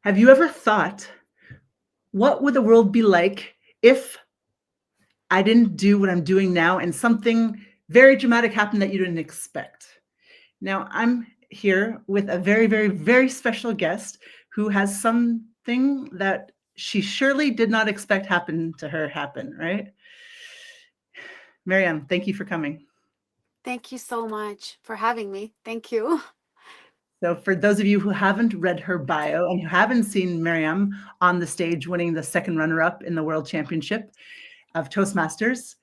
Have you ever thought, what would the world be like if I didn't do what I'm doing now and something very dramatic happened that you didn't expect? Now, I'm here with a very, very, very special guest who has something that she surely did not expect happen to her happen, right? Maryam, thank you for coming. Thank you so much for having me. Thank you. So, for those of you who haven't read her bio and who haven't seen Maryam on the stage winning the second runner up in the World Championship of Toastmasters,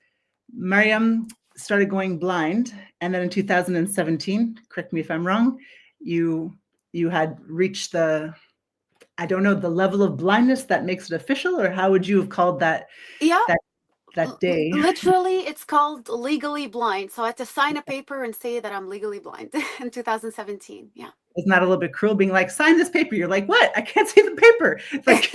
Maryam started going blind, and then in 2017, correct me if I'm wrong, you you had reached the, I don't know, the level of blindness that makes it official, or how would you have called Yeah, that that day? literally, it's called legally blind. So I had to sign a paper and say that I'm legally blind in 2017. Yeah. Isn't that a little bit cruel? Being like, sign this paper. You're like, what? I can't see the paper. It's like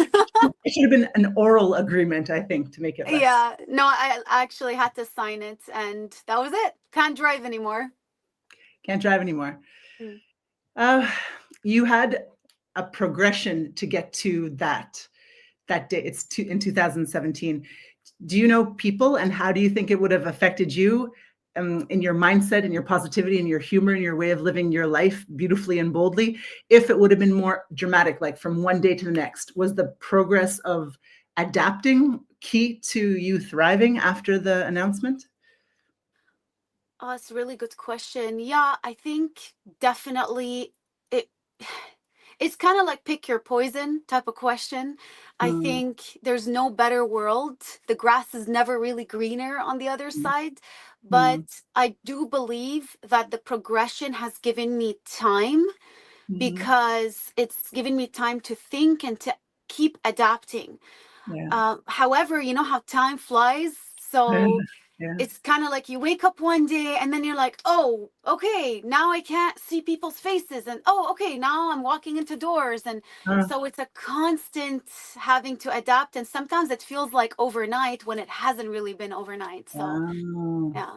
it should have been an oral agreement, I think, to make it less. Yeah. No, I actually had to sign it, and that was it. Can't drive anymore. Can't drive anymore. Mm. Uh, you had a progression to get to that day. In 2017. Do you know people, and how do you think it would have affected you, in your mindset and your positivity and your humor and your way of living your life beautifully and boldly, if it would have been more dramatic, like from one day to the next? Was the progress of adapting key to you thriving after the announcement? Oh, it's a really good question. Yeah, I think definitely it it's kind of like pick your poison type of question. I Mm, think there's no better world. The grass is never really greener on the other mm, side. mm, But I do believe that the progression has given me time mhm. because it's given me time to think and to keep adapting. Yeah. However, you know how time flies. Yeah. So Yeah. it's kind of like you wake up one day and then you're like, oh, okay, now I can't see people's faces. And oh, okay, now I'm walking into doors. And Uh, so it's a constant having to adapt. And sometimes it feels like overnight when it hasn't really been overnight. So, wow. yeah.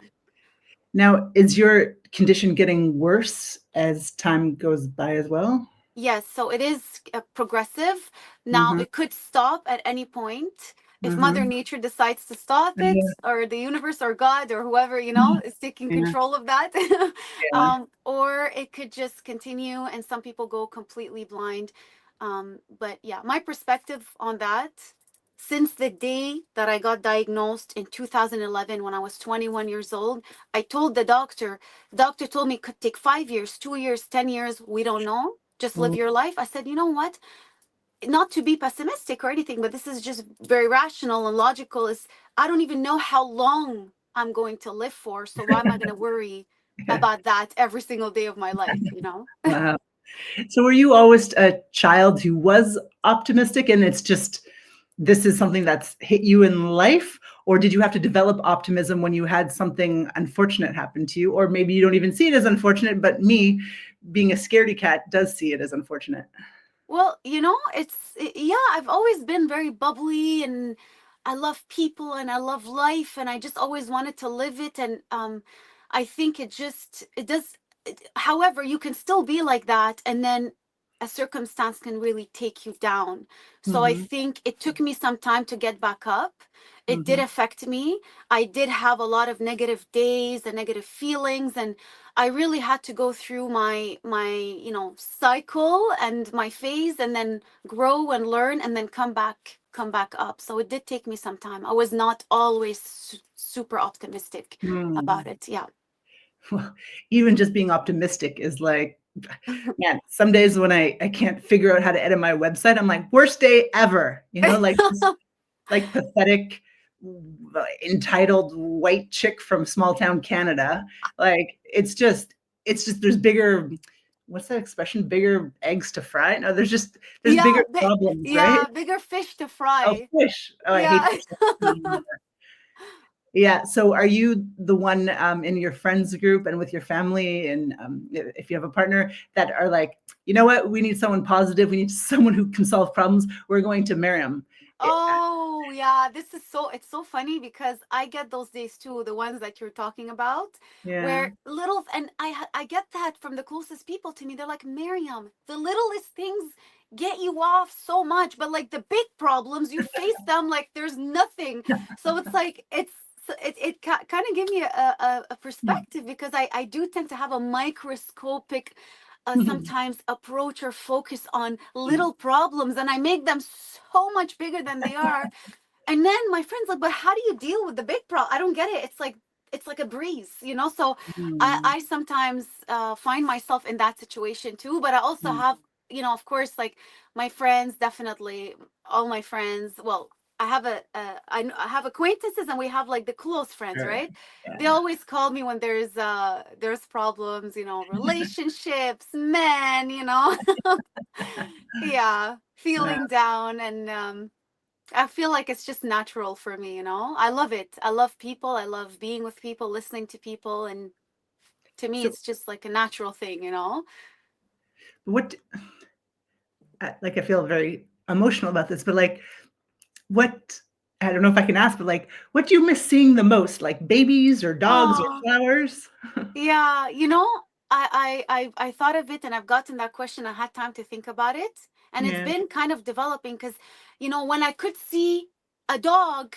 Now, is your condition getting worse as time goes by as well? Yes, so it is progressive. Now, Mhm, it could stop at any point. If Mother mhm. Nature decides to stop it, Yeah, or the universe, or God, or whoever, mhm, is taking yeah, control of that, yeah. or it could just continue, and some people go completely blind. But yeah, my perspective on that, since the day that I got diagnosed in 2011, when I was 21 years old, I told the doctor told me it could take 5 years, 2 years, 10 years, we don't know, just live Mm, your life. I said, you know what? Not to be pessimistic or anything, but this is just very rational and logical. Is I don't even know how long I'm going to live for. So why am I going to worry yeah. about that every single day of my life? Wow. So were you always a child who was optimistic, and it's just this is something that's hit you in life? Or did you have to develop optimism when you had something unfortunate happen to you? Or maybe you don't even see it as unfortunate, but me, being a scaredy cat, does see it as unfortunate. Well, yeah, I've always been very bubbly, and I love people and I love life, and I just always wanted to live it. And I think it does. However, you can still be like that, and then a circumstance can really take you down. So I Mhm, think it took me some time to get back up. It did mhm, affect me. I did have a lot of negative days and negative feelings, and I really had to go through my cycle and my phase, and then grow and learn, and then come back up. So it did take me some time. I was not always super optimistic about mm. it. Yeah. Well, even just being optimistic is like, man, some days when I can't figure out how to edit my website, I'm like, worst day ever, like this, like pathetic, entitled white chick from small town Canada. Like it's just there's bigger, what's that expression? Bigger eggs to fry? No, there's Yeah, bigger problems, right? yeah, bigger fish to Oh, fry. fish. Oh, I hate Yeah. fish. Yeah. So are you the one, in your friends group and with your family, and if you have a partner, that are like, you know what, we need someone positive, we need someone who can solve problems, we're going to marry him? Oh, yeah. It's so funny because I get those days too, the ones that you're talking about, Yeah. where and I get that from the closest people to me. They're like, Miriam, the littlest things get you off so much, but like the big problems, you face them like there's nothing. So it's like, it kind of gave me a perspective because I do tend to have a microscopic sometimes approach or focus on little problems and I make them so much bigger than they are. And then my friend's like, but how do you deal with the big problem? I don't get it. It's like a breeze, you know? So Mm, I sometimes find myself in that situation too. But I also mm, have, of course, like my friends, definitely all my friends. Well, I have acquaintances and we have like the close friends, sure. right? They Yeah. always call me when there's problems, relationships, men, yeah, Uh, feeling down and I feel like it's just natural for me, I love it. I love people. I love being with people, listening to people, and to me so it's just like a natural thing. what, like, I feel very emotional about this, but like, what, I don't know if I can ask, but like, what do you miss seeing the most? Like babies or dogs or Oh, flowers? yeah, I thought of it and I've gotten that question. I had time to think about it, and it's Yeah. been kind of developing because, when I could see a dog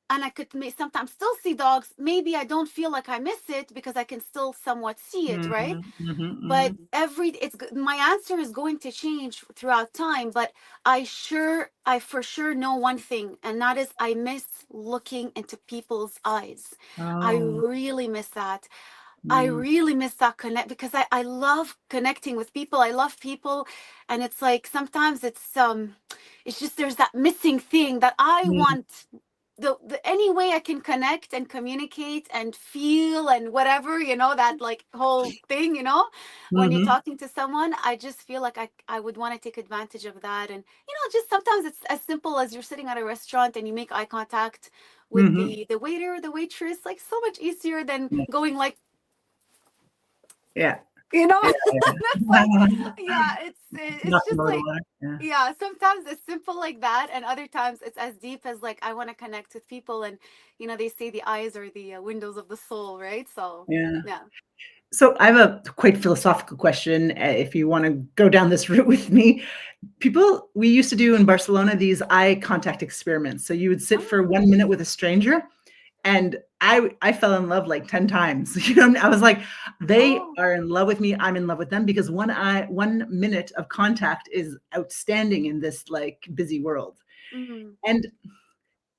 and I could sometimes still see dogs, maybe I don't feel like I miss it because I can still somewhat see it, right? Mhm, mhm, But mhm. my answer is going to change throughout time, but I for sure know one thing, and that is I miss looking into people's eyes. I Oh, really miss that. I mm, really miss that connect because I love connecting with people. I love people, and it's like sometimes it's just there's that missing thing that I mm, want. The any way I can connect and communicate and feel and whatever, that like whole thing, when you're mhm, talking to someone, I just feel like I would want to take advantage of that. And just sometimes it's as simple as you're sitting at a restaurant and you make eye contact with mhm. the waiter, the waitress, like so much easier than Yeah, going like, yeah, yeah, that's like, yeah. yeah, it's Knocking just over the like, water. Yeah, yeah, sometimes it's simple like that, and other times it's as deep as like I want to connect with people, and they say the eyes are the windows of the soul, right? So yeah. yeah. So I have a quite philosophical question, if you want to go down this route with me. We used to do in Barcelona these eye contact experiments. So you would sit for Oh, 1 minute with a stranger, and I fell in love like 10 times. I was like, they oh, are in love with me, I'm in love with them, because 1 minute of contact is outstanding in this like busy world. mm, And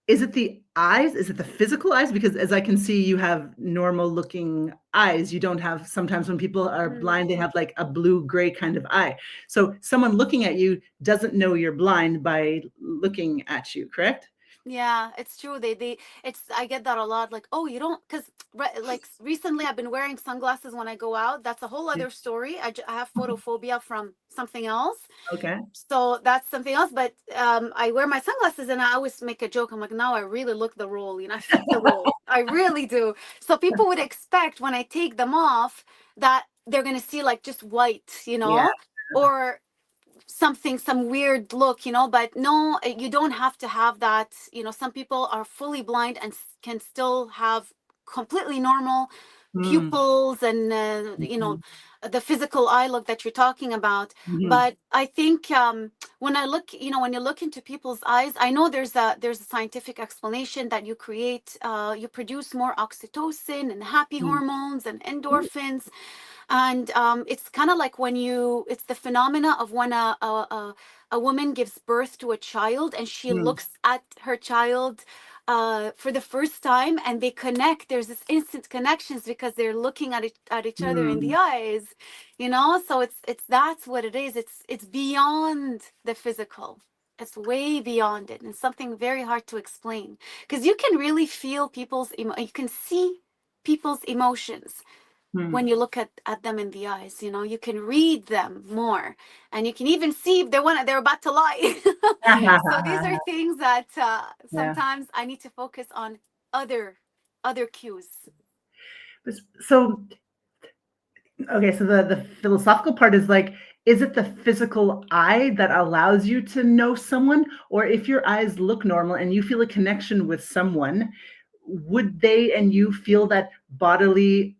is it the eyes? Is it the physical eyes? Because as I can see, you have normal looking eyes. You don't have, sometimes when people are mm. blind, they have like a blue gray kind of eye. So someone looking at you doesn't know you're blind by looking at you, correct? Yeah, it's true. I get that a lot. Like, oh, you don't, because like recently I've been wearing sunglasses when I go out. That's a whole Yeah. other story. I have photophobia from something else. Okay. So that's something else. But I wear my sunglasses and I always make a joke. I'm like, now I really look the role. I fit the role. I really do. So people would expect when I take them off that they're gonna see like just white, Yeah. or some weird look, but no, you don't have to have that. Some people are fully blind and can still have completely normal Mm, pupils and mhm, the physical eye look that you're talking about. mhm, But I think when you look into people's eyes, I know there's a scientific explanation that you produce more oxytocin and happy mm. hormones and Ooh, endorphins. And it's kind of like it's the phenomena of when a woman gives birth to a child and she mm, looks at her child for the first time, and they connect. There's this instant connections because they're looking at each other in the mm, eyes, so it's that's what it is. It's beyond the physical. It's way beyond it, and it's something very hard to explain because you can really feel you can see people's emotions mm. when you look at them in the eyes. You can read them more, and you can even see if they're about to lie. So these are things that Yeah. sometimes I need to focus on other cues. So, okay, so the philosophical part is like, is it the physical eye that allows you to know someone? Or if your eyes look normal and you feel a connection with someone, would they and you feel that bodily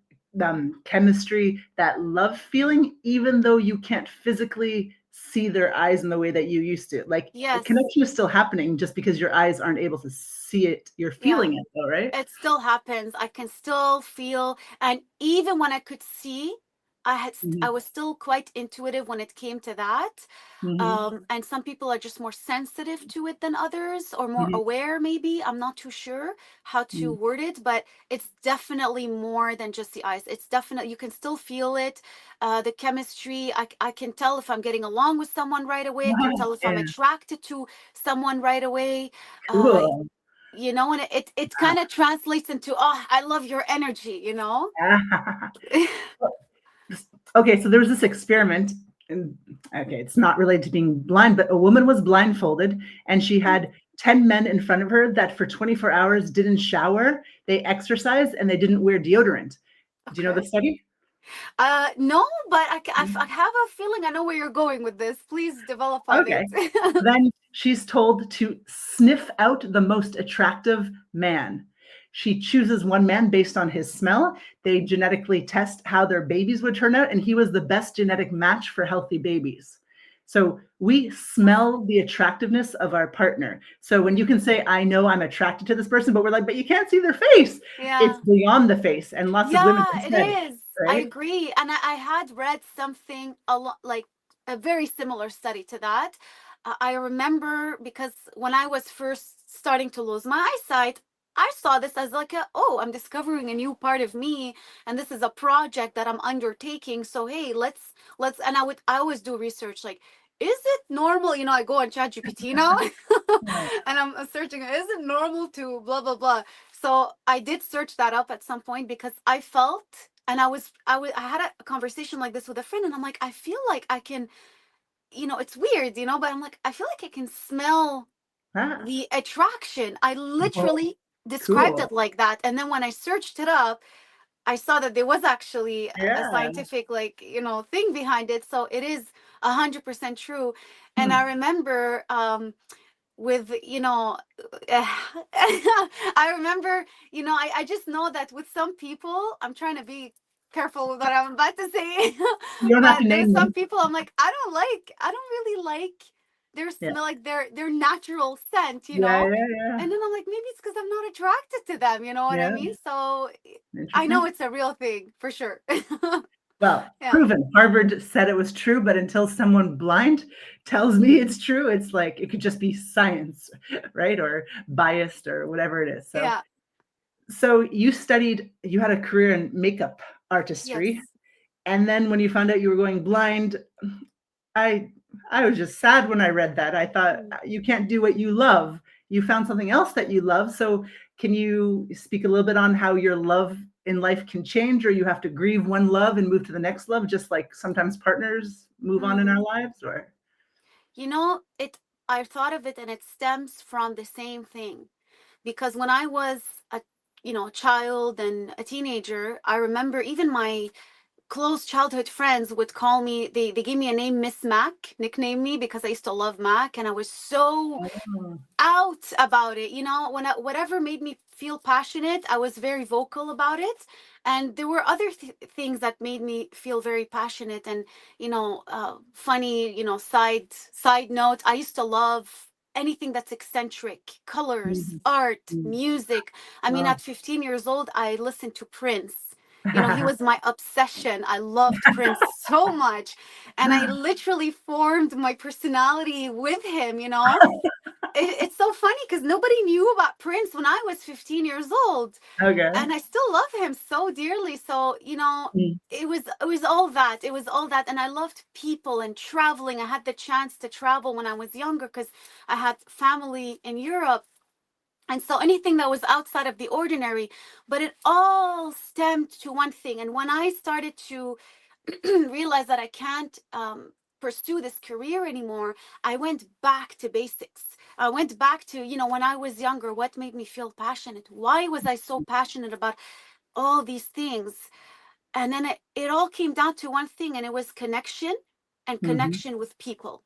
chemistry, that love feeling, even though you can't physically see their eyes in the way that you used to? Like a Yes. connection is still happening just because your eyes aren't able to see it. You're Yeah. feeling it though, right? It still happens. I can still feel, and even when I could see, I Mhm. was still quite intuitive when it came to that. Mhm. And some people are just more sensitive to it than others, or more Mhm. aware, maybe. I'm not too sure how to Mhm. word it, but it's definitely more than just the eyes. It's definitely, you can still feel it. The chemistry, I can tell if I'm getting along with someone right away. I can tell if I'm Yeah, attracted to someone right away. Uh, cool. and it kind of translates into, oh, I love your energy. Okay, so there was this experiment, and okay, it's not related to being blind, but a woman was blindfolded and she Mm, had 10 men in front of her that for 24 hours didn't shower, they exercised, and they didn't wear deodorant. Do you know okay. the study? No, but I have a feeling I know where you're going with this. Please develop on it. Okay. Then she's told to sniff out the most attractive man. She chooses one man based on his smell. They genetically test how their babies would turn out, and he was the best genetic match for healthy babies. So we smell the attractiveness of our partner. So when you can say, I know I'm attracted to this person, but we're like, but you can't see their face. It's Yeah. beyond the face. And lots of women Yeah, have it said, is. I right? agree. And I had read something a lot, like a very similar study to that. I remember because when I was first starting to lose my eyesight, I saw this as like oh, I'm discovering a new part of me, and this is a project that I'm undertaking. So hey, and I always do research like, is it normal? I go on ChatGPT now and I'm searching, is it normal to blah blah blah? So I did search that up at some point because I felt, and I had a conversation like this with a friend, and I'm like, I feel like I can, it's weird, but I'm like, I feel like I can smell Ah, the attraction. I oh, literally described cool. it like that. And then when I searched it up, I saw that there was actually a Yeah. scientific, like, thing behind it. So it is 100% true. And I Hmm. remember, with I remember, I just know that with some people, I'm trying to be careful with what I'm about to say. You don't have to But there's name some them. people I'm like, I don't really like their Yeah. smell, like their natural scent. Yeah, yeah, yeah. And then I'm like, maybe it's because I'm not attracted to them, you know what I Yeah, mean? So I know interesting. it's a real thing for sure. Well, Yeah. proven. Harvard said it was true, but until someone blind tells me it's true, it's like it could just be science, right? Or biased or whatever it is. So, Yeah. you had a career in makeup artistry, Yes. and then when you found out you were going blind, I I was just sad when I read that. I thought Mm. you can't do what you love. You found something else that you love. So can you speak a little bit on how your love in life can change, or you have to grieve one love and move to the next love, just like sometimes partners move on in Mm. our lives? Or It I thought of it, and it stems from the same thing. Because when I was a child and a teenager, I remember even my close childhood friends would call me, they gave me a name, Miss Mac, nicknamed me because I used to love Mac, and I was so oh, out about it. Whatever made me feel passionate, I was very vocal about it. And there were other things that made me feel very passionate. And funny, side note, I used to love anything that's eccentric, colors, mhm, art, mhm. music. I mean, Oh. at 15 years old, I listened to Prince. He was my obsession. I loved Prince so much, and I literally formed my personality with him. It's so funny because nobody knew about Prince when I was 15 years old, Okay. and I still love him so dearly. So, Mm, it was all that. It was all that, and I loved people and traveling. I had the chance to travel when I was younger because I had family in Europe. And so anything that was outside of the ordinary, but it all stemmed to one thing. And when I started to realized that I can't pursue this career anymore, I went back to basics. I went back to, when I was younger, what made me feel passionate? Why was I so passionate about all these things? And then it all came down to one thing, and it was connection. and Mhm. connection with people.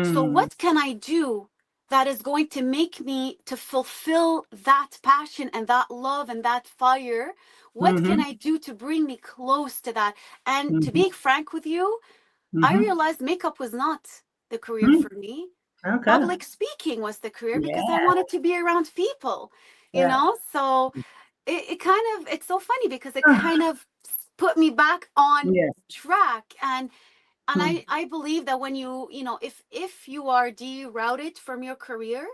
So Mm. what can I do that is going to make me to fulfill that passion and that love and that fire? What can Mhm. I do to bring me close to that? And to Mhm. be frank with you, I Mhm. realized makeup was not the career Mm. for me. Okay. Public speaking was the career because I Yeah. wanted to be around people, Yeah. So it kind of, it's so funny because it Ah, kind of put me back on yeah. track. And Mm. I believe that when if you are derouted from your career,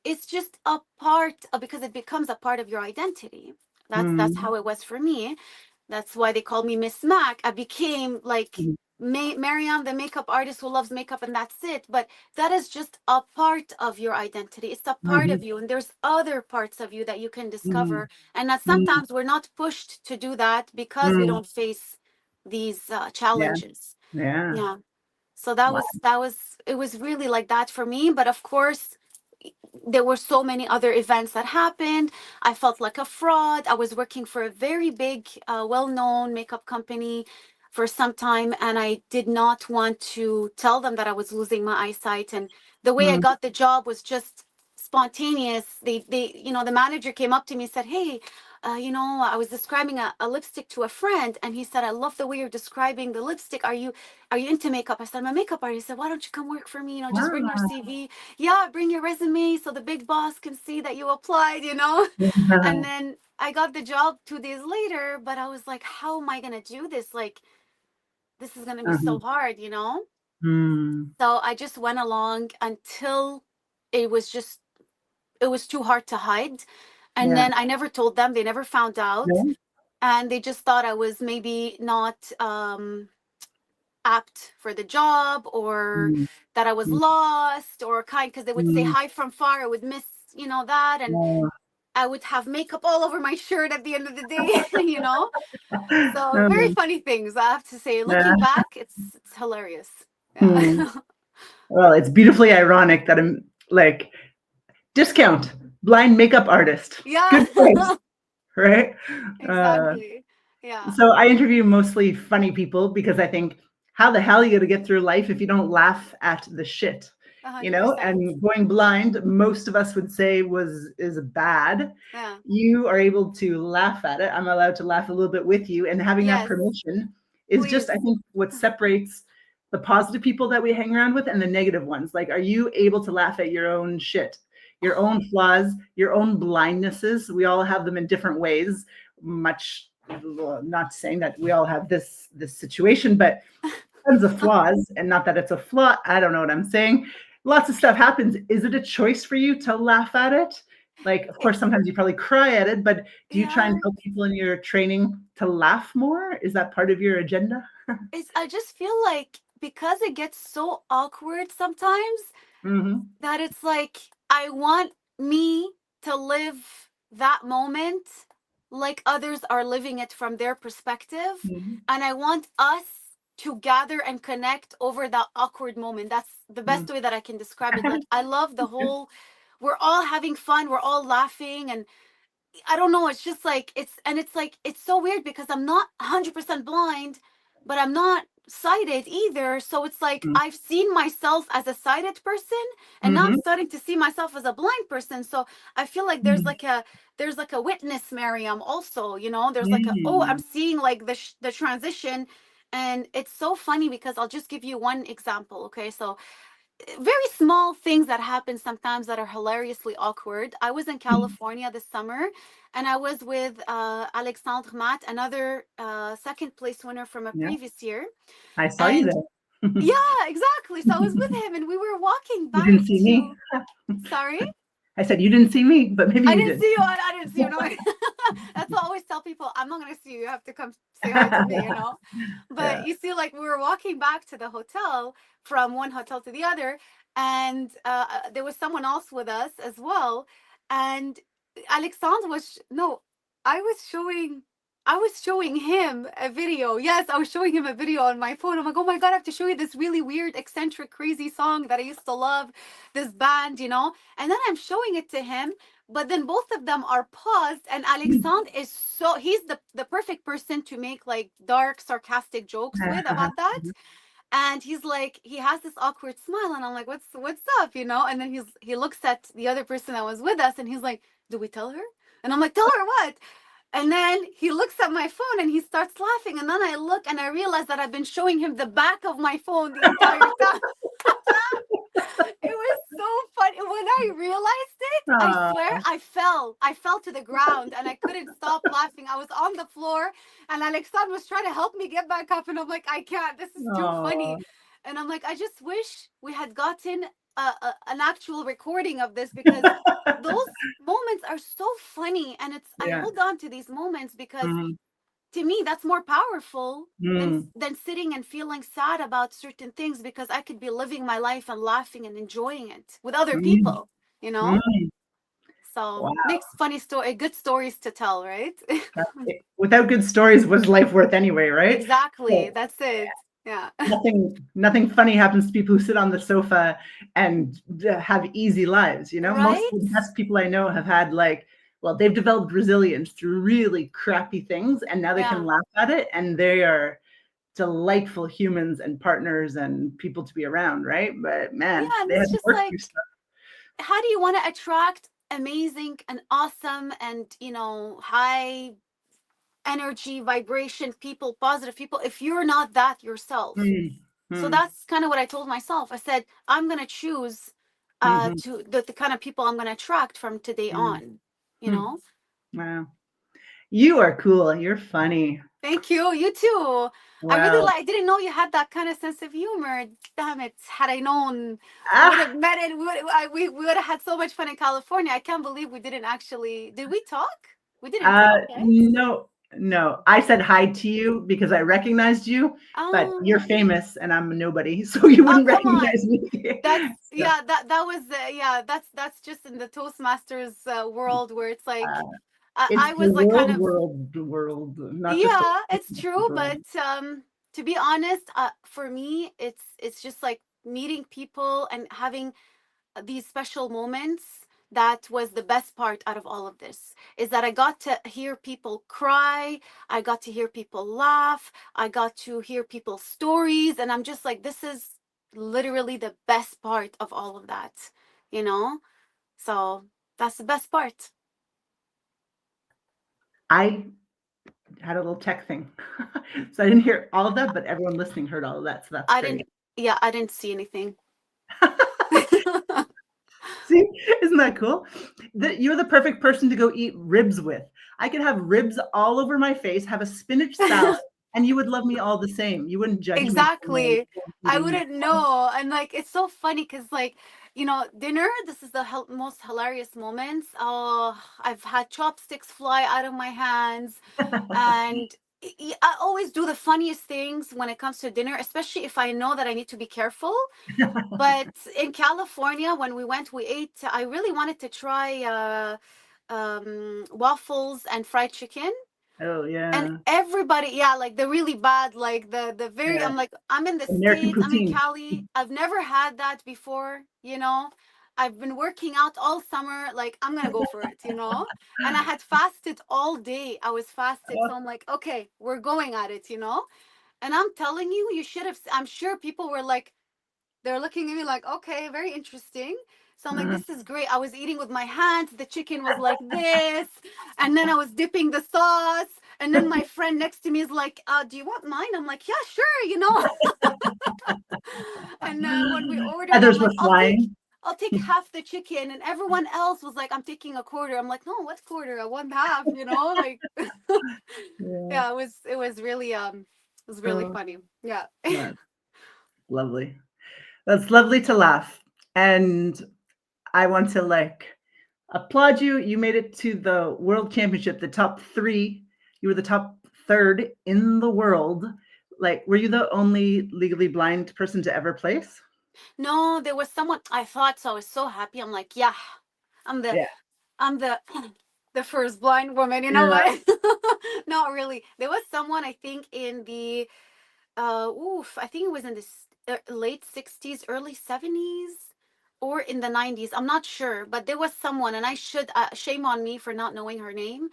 it's just a part of, because it becomes a part of your identity. That's Mm. how it was for me. That's why they called me Miss Mac. I became like Mm. Maryam, the makeup artist who loves makeup, and that's it. But that is just a part of your identity. It's a part Mhm. of you, and there's other parts of you that you can Mhm. discover. And that Mm. sometimes we're not pushed to do that because we Mm. don't face these Yeah. challenges. Yeah. Yeah. So that Wow. was it was really like that for me. But of course, there were so many other events that happened. I felt like a fraud. I was working for a very big, well-known makeup company for some time, and I did not want to tell them that I was losing my eyesight. And the way I Mm. got the job was just spontaneous. The manager came up to me and said, "Hey, I was describing a lipstick to a friend, and he said, I love the way you're describing the lipstick. Are you into makeup?" I said, "I'm a makeup artist." He said, "Why don't you come work for me? Just bring your Ah. CV." Yeah, bring your resume so the big boss can see that you applied. And Yeah. then I got the job 2 days later, but I was like, how am I going to do this? Like, this is going to be so Uh-huh. hard. Mm. So I just went along until it was just, it was too hard to hide. And Yeah. then I never told them, they never found out. No? And they just thought I was maybe not apt for the job, or Mm. that I was Mm. lost, or because they would say Mm. hi from far, I would miss, that. And Oh. I would have makeup all over my shirt at the end of the day. So very Um, funny things, I have to say. yeah. Looking back, it's hilarious. Hmm. Yeah. Well, it's beautifully ironic that I'm like discount blind makeup artist. Yeah. Good place, right? Uh, Exactly. Yeah. so I interview mostly funny people because I think, how the hell are you going to get through life if you don't laugh at the shit? a You hundred know, percent. and going blind, most of us would say is bad. Yeah. You are able to laugh at it. I'm allowed to laugh a little bit with you, and having that Yes. permission is just, Please. I think, what separates the positive people that we hang around with and the negative ones. Like, are you able to laugh at your own shit, your own flaws, your own blindnesses? We all have them in different ways. Much, well, not saying that we all have this situation, but tons of flaws, and not that it's a flaw. I don't know what I'm saying. Lots of stuff happens. Is it a choice for you to laugh at it? Like, of It- course, sometimes you probably cry at it, but do you try yeah. and help people in your training to laugh more? Is that part of your agenda? I just feel like because it gets so awkward sometimes, Mm-hmm. that it's like I want me to live that moment like others are living it from their perspective. Mm-hmm. And I want us to gather and connect over that awkward moment. That's the best way that I can describe it. Like, I love the whole, we're all having fun, we're all laughing. And I don't know. It's just like it's like it's so weird because I'm not 100% blind, but I'm not sighted either. So it's like I've seen myself as a sighted person, and now I'm Mm-hmm. starting to see myself as a blind person. So I feel like there's like a witness, Miriam. Also, there's like a, oh, I'm Mm-hmm. seeing like the transition, and it's so funny because I'll just give you one example. Okay, so very small things that happen sometimes that are hilariously awkward. I was in California this summer, and I was with Alexandre Matt, another second place winner from a Yeah, previous year. I saw you And there. yeah, exactly. So I was with him, and we were walking You back didn't see me. to. Sorry? I said you didn't see me, but maybe I you didn't did. see you. I didn't see you. No, that's what I always tell people. I'm not gonna see you. You have to come say hi to me. But Yeah. you see, like we were walking back to the hotel from one hotel to the other, and there was someone else with us as well. And Alexandre was no, I was showing. I was showing him a video. Yes, I was showing him a video on my phone. I'm like, oh my God, I have to show you this really weird, eccentric, crazy song that I used to love, this band. And then I'm showing it to him, but then both of them are paused, and Alexandre is he's the perfect person to make like dark sarcastic jokes with about that. And he's like, he has this awkward smile, and I'm like, what's up, you know? And then he looks at the other person that was with us, and he's like, do we tell her? And I'm like, tell her what? And then he looks at my phone and he starts laughing. And then I look and I realize that I've been showing him the back of my phone the entire time. It was so funny. When I realized it, I swear Aw, I fell. I fell to the ground and I couldn't stop laughing. I was on the floor and Alexandre was trying to help me get back up. And I'm like, I can't. This is too aw. funny. And I'm like, I just wish we had gotten an actual recording of this, because those moments are so funny. And I Yeah. hold on to these moments because Mm, to me that's more powerful mm, than sitting and feeling sad about certain things, because I could be living my life and laughing and enjoying it with other mm, people, you know. mm. So Wow. makes funny story good stories to tell, right? Without good stories, what's life worth anyway, right? Exactly, So that's it. Yeah. nothing funny happens to people who sit on the sofa and have easy lives, you know? Most Right. of the best people I know have had like, well, they've developed resilience through really crappy things and now they can Yeah, laugh at it and they are delightful humans and partners and people to be around, right? But man, yeah. And they had it's to just work through like, stuff. how do you want to attract amazing and awesome and, high energy vibration people, positive people, if you're not that yourself? Mm, So mm, that's kind of what I told myself. I said, I'm going to choose mhm, to the kind of people I'm going to attract from today mm, on, you mm. know? Wow. You are cool. You're funny. Thank you. You too. I really Wow. like, I didn't know you had that kind of sense of humor. Damn it. Had I known, we would Ah, have met it. We would have had so much fun in California. I can't believe we didn't actually, did we talk? We didn't talk, right? no, no. I said hi to you because I recognized you, but you're Um, famous and I'm a nobody, so you oh, wouldn't come recognize on. me. That's So, yeah, that was yeah, that's just in the Toastmasters world, where it's like uh, I it's the was like kind of, world, not just yeah, the it's true, world. but to be honest, for me it's just like meeting people and having these special moments. That was the best part out of all of this, is that I got to hear people cry, I got to hear people laugh, I got to hear people's stories, and I'm just like, this is literally the best part of all of that, you know? So that's the best part. I had a little tech thing, so I didn't hear all of that, but everyone listening heard all of that, so that's I great. didn't, yeah, I didn't see anything. See, isn't that cool? You're the perfect person to go eat ribs with. I could have ribs all over my face, have a spinach salad, and you would love me all the same. You wouldn't judge me for my Exactly. I eating. wouldn't know. And like, it's so funny because, like, dinner, this is the most hilarious moments. Oh, I've had chopsticks fly out of my hands. And I always do the funniest things when it comes to dinner, especially if I know that I need to be careful. But in California, when we went, we ate, I really wanted to try waffles and fried chicken. Oh And yeah, everybody, yeah, like the really bad, like the very, yeah. I'm like, I'm in the American States, I'm in poutine. Cali, I've never had that before, I've been working out all summer, like I'm gonna go for it. And I had fasted all day, I was fasted, so Oh, I'm like, okay, we're going at it. And I'm telling you, you should have, I'm sure people were like, they're looking at me like, okay, very interesting. So I'm like, uh, this is great. I was eating with my hands. The chicken was like this. And then I was dipping the sauce. And then my friend next to me is like, do you want mine? I'm like, yeah, sure. And when we ordered, I'm Feathers like, were flying. I'll take half the chicken. And everyone else was like, I'm taking a quarter. I'm like, no, what quarter? I want half. Like, Yeah. yeah, it was really Oh, funny. Yeah. that's lovely. That's lovely to laugh. And I want to like applaud you. You made it to the world championship, the top three. You were the top third in the world. Like, were you the only legally blind person to ever place? No, there was someone, I thought so. I was so happy. I'm like, yeah, I'm the Yeah. I'm the the first blind woman, Yeah. but not really. There was someone, I think, in the I think it was in the late 60s, early 70s, or in the 90s. I'm not sure, but there was someone, and I should shame on me for not knowing her name.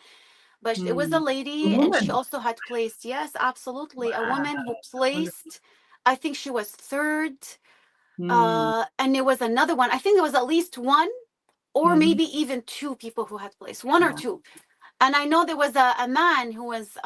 But it was a Hmm. A lady, and she woman. also had placed. Yes, absolutely, a Wow. woman who Wonderful. placed I think she was third. Mm, And there was another one. I think there was at least one or mhm. maybe even two people who had placed, one or Wow. two. And I know there was a man who was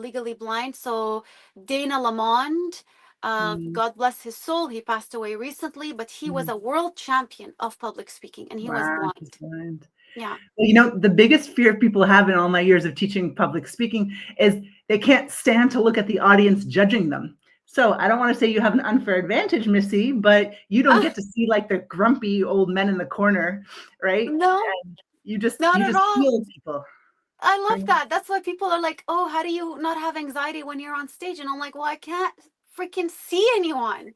legally blind. So Dana Lamond, Mm, God bless his soul, he passed away recently, but he was mhm. a world champion of public speaking and he was Wow, she's blind. blind. Yeah. Well, the biggest fear people have in all my years of teaching public speaking is they can't stand to look at the audience judging them. So I don't want to say you have an unfair advantage, Missy, but you don't get to see like the grumpy old men in the corner, right? No, And you just not you at just all. feel people. I love Right? that. That's why people are like, oh, how do you not have anxiety when you're on stage? And I'm like, well, I can't freaking see anyone.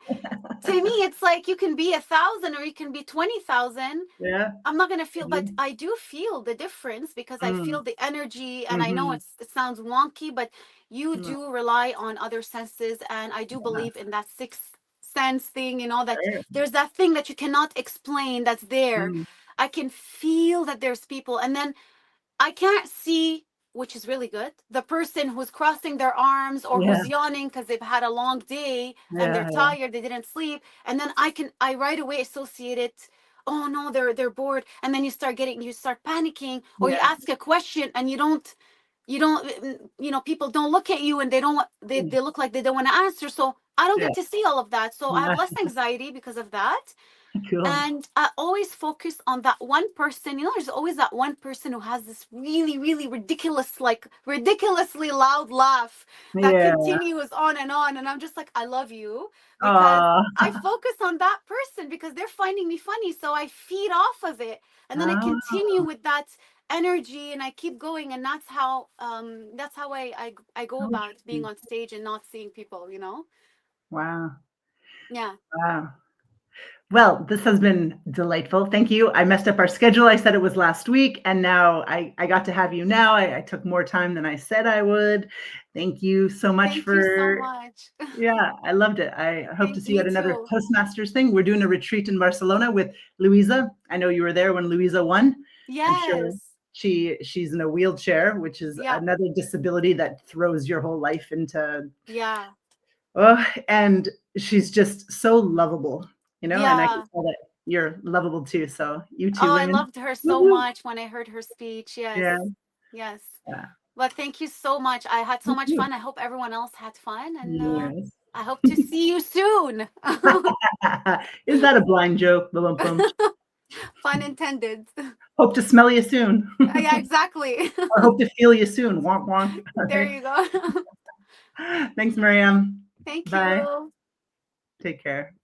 To me, it's like you can be 1,000 or you can be 20,000. Yeah. I'm not gonna feel, but I do feel the difference because I Mm, feel the energy, and I know mhm. it sounds wonky, but you Mm, do rely on other senses, and I do yeah, believe in that sixth sense thing, that right. there's that thing that you cannot explain that's there. Mm, I can feel that there's people, and then I can't see, which is really good, the person who's crossing their arms or yeah, who's yawning because they've had a long day and they're yeah, yeah, tired, they didn't sleep. And then I right away associate it. Oh no, they're bored. And then you start panicking, or you yeah. ask a question and people don't look at you and they look like they don't want to answer. So I don't Yeah. get to see all of that. So I have Yeah. less anxiety because of that. Cool. And I always focus on that one person. There's always that one person who has this really, really ridiculous, like ridiculously loud laugh that Yeah. continues on and on. And I'm just like, I love you, because Aw. I focus on that person because they're finding me funny. So I feed off of it. And then I Ah, continue with that energy and I keep going. And that's how I go about being interesting. on stage and not seeing people. Wow. Yeah. Wow. Well, this has been delightful. Thank you. I messed up our schedule. I said it was last week, and now I got to have you now. I took more time than I said I would. Thank you so much Thank you so for, much. yeah, I loved it. I hope to Thank see you me at another too. Toastmasters thing. We're doing a retreat in Barcelona with Louisa. I know you were there when Louisa won. I'm sure Yes. she's in a wheelchair, which is Yeah. another disability that throws your whole life into, Yeah. oh, and she's just so lovable, and I can Yeah. tell that you're lovable too. So you two Oh, I women. loved her so Woohoo. much when I heard her speech. Yes. Yeah. Yes. Yeah. But thank you so much. I had so Me much too. fun. I hope everyone else had fun. And Yes. I hope to see you soon. Is that a blind joke? Bum, bum. Pun intended. Hope to smell you soon. Yeah, exactly. Or hope to feel you soon. Wonk wonk. All There right. you go. Thanks, Maryam. Thank Bye. you. Take care.